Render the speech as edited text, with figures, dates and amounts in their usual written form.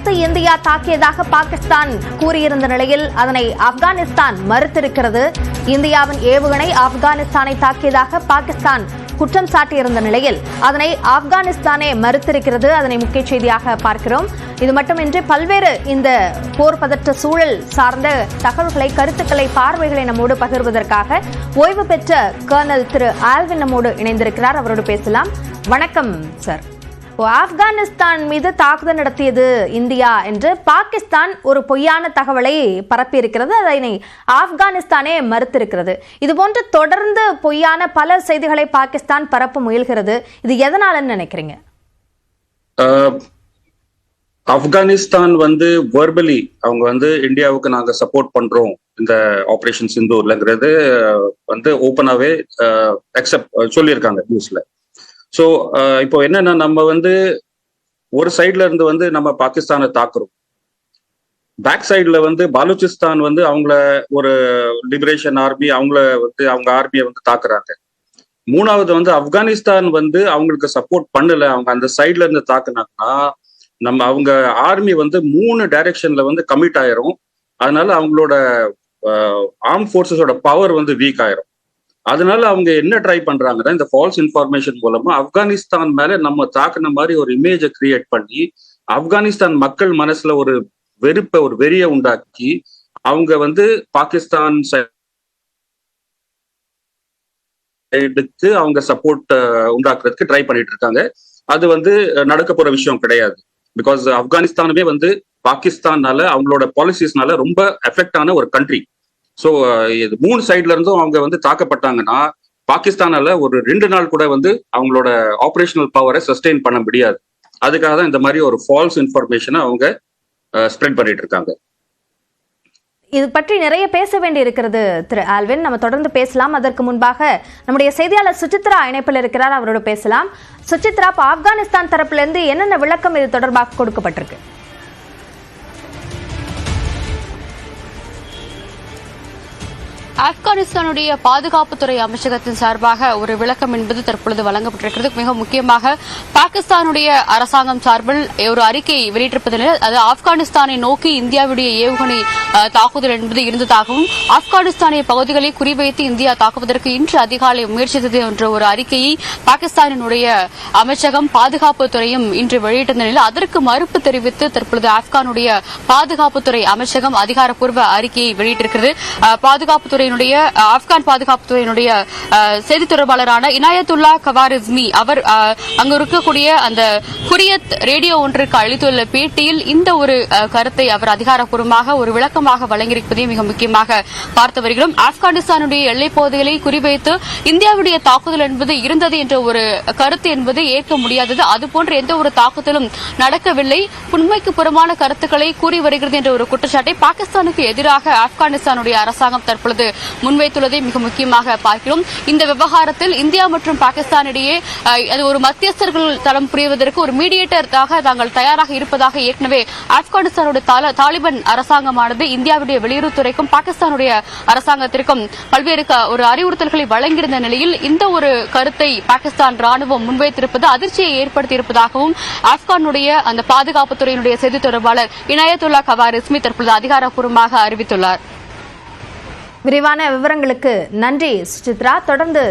குறிவைத்து இந்தியா தாக்கியதாக பாகிஸ்தான் கூறியிருந்த நிலையில் அதனை ஆப்கானிஸ்தான் மறுத்திருக்கிறது. இந்தியாவின் ஏவுகணை ஆப்கானிஸ்தானை தாக்கியதாக பாகிஸ்தான் குற்றம் சாட்டியிருந்த நிலையில் அதனை ஆப்கானிஸ்தானே மறுத்திருக்கிறது. அதனை முக்கிய செய்தியாக பார்க்கிறோம். இது மட்டுமின்றி பல்வேறு இந்த போர் பதற்ற சூழல் சார்ந்த தகவல்களை, கருத்துக்களை, பார்வைகளை நம்மோடு பகிர்வதற்காக ஓய்வு பெற்ற கர்னல் திரு ஆல்வின் நம்மோடு இணைந்திருக்கிறார். அவரோடு பேசலாம். வணக்கம் சார். ஆப்கானிஸ்தான் மீது தாக்குதல் நடத்தியது இந்தியா என்று பாகிஸ்தான் ஒரு பொய்யான தகவலை பரப்பியிருக்கிறது. அதனை ஆப்கானிஸ்தானே மறுத்திருக்கிறது. இதுபோன்று தொடர்ந்து பொய்யான பல செய்திகளை பாகிஸ்தான் பரப்ப முயல்கிறது. இது எதனாலன்னு நினைக்கிறீங்க? ஆப்கானிஸ்தான் வெர்பலி அவங்க இந்தியாவுக்கு நாங்க சப்போர்ட் பண்றோம் இந்த ஆபரேஷன் சிந்தூர்லங்கிறது ஓப்பனாவே அக்செப்ட் சொல்லியிருக்காங்க நியூஸ்ல. ஸோ இப்போ என்னன்னா நம்ம ஒரு சைட்ல இருந்து நம்ம பாகிஸ்தானை தாக்குறோம். பேக் சைட்ல பாலுச்சிஸ்தான் அவங்கள ஒரு லிபரேஷன் ஆர்மி அவங்க ஆர்மியை தாக்குறாங்க. மூணாவது ஆப்கானிஸ்தான் அவங்களுக்கு சப்போர்ட் பண்ணல. அவங்க அந்த சைட்ல இருந்து தாக்குனாங்கன்னா அவங்க ஆர்மி 3 டைரக்ஷன்ல கமிட் ஆயிரும். அதனால அவங்களோட ஆர்ம் போர்சஸோட பவர் வீக் ஆயிரும். அதனால அவங்க என்ன ட்ரை பண்றாங்கன்னா இந்த ஃபால்ஸ் இன்ஃபர்மேஷன் மூலமா ஆப்கானிஸ்தான் மேல நம்ம தாக்குன மாதிரி ஒரு இமேஜை கிரியேட் பண்ணி ஆப்கானிஸ்தான் மக்கள் மனசுல ஒரு வெறுப்பை, ஒரு வெறியை உண்டாக்கி அவங்க பாகிஸ்தான் சைடுக்கு அவங்க சப்போர்ட் உண்டாக்குறதுக்கு ட்ரை பண்ணிட்டு இருக்காங்க. அது நடக்க போற விஷயம் கிடையாது. பிகாஸ் ஆப்கானிஸ்தானுமே பாகிஸ்தானால அவங்களோட பாலிசிஸ்னால ரொம்ப எஃபெக்ட் ஆன ஒரு கண்ட்ரி. ஸோ 3 சைட்ல இருந்தும் அவங்க தாக்கப்பட்டாங்கன்னா பாகிஸ்தானால ஒரு 2 நாள் கூட அவங்களோட ஆபரேஷனல் பவரை சஸ்டெயின் பண்ண முடியாது. அதுக்காக தான் இந்த மாதிரி ஒரு ஃபால்ஸ் இன்ஃபர்மேஷனை அவங்க ஸ்ப்ரெட் பண்ணிட்டு இருக்காங்க. இது பற்றி நிறைய பேச வேண்டி இருக்கிறது திரு ஆல்வின். நம்ம தொடர்ந்து பேசலாம். அதற்கு முன்பாக நம்முடைய செய்தியாளர் சுசித்ரா இணைப்பில் இருக்கிறார். அவரோட பேசலாம். சுசித்ரா, ஆப்கானிஸ்தான் தரப்புல இருந்து என்னென்ன விளக்கம் இது தொடர்பாக கொடுக்கப்பட்டிருக்கு? ஆப்கானிஸ்தானுடைய பாதுகாப்புத்துறை அமைச்சகத்தின் சார்பாக ஒரு விளக்கம் என்பது தற்பொழுது வழங்கப்பட்டிருக்கிறது. மிக முக்கியமாக பாகிஸ்தானுடைய அரசாங்கம் சார்பில் ஒரு அறிக்கை வெளியிட்டிருப்பதில் அது ஆப்கானிஸ்தானை நோக்கி இந்தியாவுடைய ஏவுகணை தாக்குதல் என்பது இருந்ததாகவும் ஆப்கானிஸ்தானிய பகுதிகளை குறிவைத்து இந்தியா தாக்குவதற்கு இன்று அதிகாலை முயற்சித்தது என்ற ஒரு அறிக்கையை பாகிஸ்தானினுடைய அமைச்சகம் பாதுகாப்புத்துறையும் இன்று வெளியிட்ட நிலையில் அதற்கு மறுப்பு தெரிவித்து தற்பொழுது ஆப்கானுடைய பாதுகாப்புத்துறை அமைச்சகம் அதிகாரப்பூர்வ அறிக்கையை வெளியிட்டிருக்கிறது. ஆப்கான் பாதுகாப்புத்துறையினுடைய செய்தி தொடர்பாளரான இனாயத்துல்லா கவாரிஸ்மி அவர் அங்கு இருக்கக்கூடிய அந்த குரியத் ரேடியோ ஒன்றுக்கு அளித்துள்ள பேட்டியில் இந்த ஒரு கருத்தை அவர் அதிகாரப்பூர்வமாக ஒரு விளக்கமாக வழங்கியிருப்பதை மிக முக்கியமாக பார்த்து வருகிறோம். ஆப்கானிஸ்தானுடைய எல்லைப் பகுதிகளை குறிவைத்து இந்தியாவுடைய தாக்குதல் என்பது இருந்தது என்ற ஒரு கருத்து என்பது ஏற்க முடியாதது. அதுபோன்ற எந்த ஒரு தாக்குதலும் நடக்கவில்லை, உண்மைக்கு புறமான கருத்துக்களை கூறி வருகிறது என்ற ஒரு குற்றச்சாட்டை பாகிஸ்தானுக்கு எதிராக ஆப்கானிஸ்தானுடைய அரசாங்கம் தற்பொழுது முன்வைத்துள்ளதை மிக முக்கியமாக பார்க்கிறோம். இந்த விவகாரத்தில் இந்தியா மற்றும் பாகிஸ்தான் இடையே அது ஒரு மத்தியஸ்தர்கள் தளம் புரிவதற்கு ஒரு மீடியேட்டராக தாங்கள் தயாராக இருப்பதாக ஏற்கனவே ஆப்கானிஸ்தானுடைய தாலிபான் அரசாங்கமானது இந்தியாவுடைய வெளியுறவுத்துறைக்கும் பாகிஸ்தானுடைய அரசாங்கத்திற்கும் பல்வேறு ஒரு அறிவுறுத்தல்களை வழங்கியிருந்த நிலையில் இந்த ஒரு கருத்தை பாகிஸ்தான் ராணுவம் முன்வைத்திருப்பது அதிர்ச்சியை ஏற்படுத்தியிருப்பதாகவும் ஆப்கானுடைய அந்த பாதுகாப்புத்துறையினுடைய செய்தி தொடர்பாளர் இனாயத்துல்லா கவாரிஸ்மி தற்பொழுது அதிகாரப்பூர்வமாக அறிவித்துள்ளார். விரிவான விவரங்களுக்கு நன்றி சுசித்ரா. தொடர்ந்து